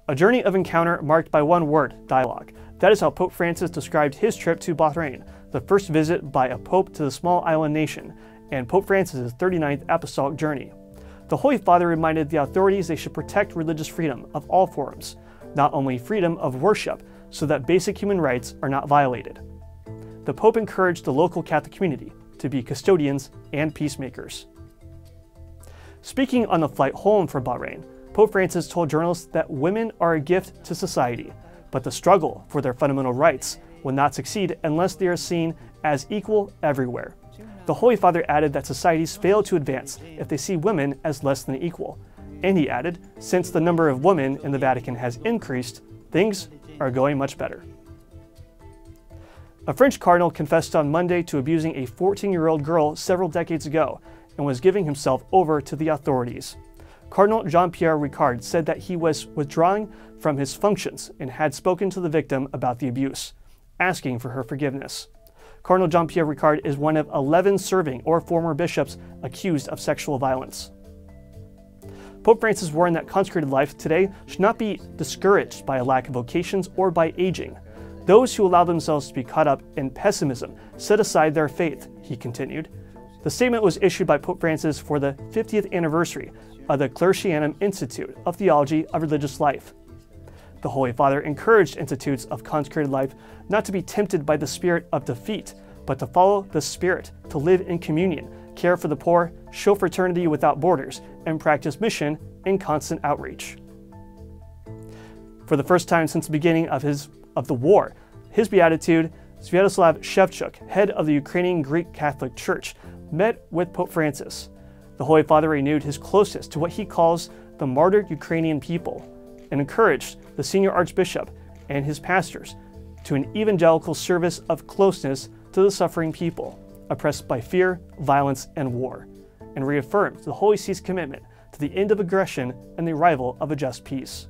A journey of encounter marked by one word, dialogue. That is how Pope Francis described his trip to Bahrain, the first visit by a pope to the small island nation, and Pope Francis' 39th apostolic journey. The Holy Father reminded the authorities they should protect religious freedom of all forms, not only freedom of worship, so that basic human rights are not violated. The Pope encouraged the local Catholic community to be custodians and peacemakers. Speaking on the flight home from Bahrain, Pope Francis told journalists that women are a gift to society, but the struggle for their fundamental rights will not succeed unless they are seen as equal everywhere. The Holy Father added that societies fail to advance if they see women as less than equal. And he added, since the number of women in the Vatican has increased, things are going much better. A French cardinal confessed on Monday to abusing a 14-year-old girl several decades ago and was giving himself over to the authorities. Cardinal Jean-Pierre Ricard said that he was withdrawing from his functions and had spoken to the victim about the abuse, asking for her forgiveness. Cardinal Jean-Pierre Ricard is one of 11 serving or former bishops accused of sexual violence. Pope Francis warned that consecrated life today should not be discouraged by a lack of vocations or by aging. Those who allow themselves to be caught up in pessimism set aside their faith, he continued. The statement was issued by Pope Francis for the 50th anniversary of the Clericianum Institute of Theology of Religious Life. The Holy Father encouraged institutes of consecrated life not to be tempted by the spirit of defeat, but to follow the Spirit, to live in communion, care for the poor, show fraternity without borders, and practice mission in constant outreach. For the first time since the beginning of the war, His Beatitude, Sviatoslav Shevchuk, head of the Ukrainian Greek Catholic Church, met with Pope Francis. The Holy Father renewed his closeness to what he calls the martyred Ukrainian people and encouraged the senior archbishop and his pastors to an evangelical service of closeness to the suffering people, oppressed by fear, violence, and war, and reaffirmed the Holy See's commitment to the end of aggression and the arrival of a just peace.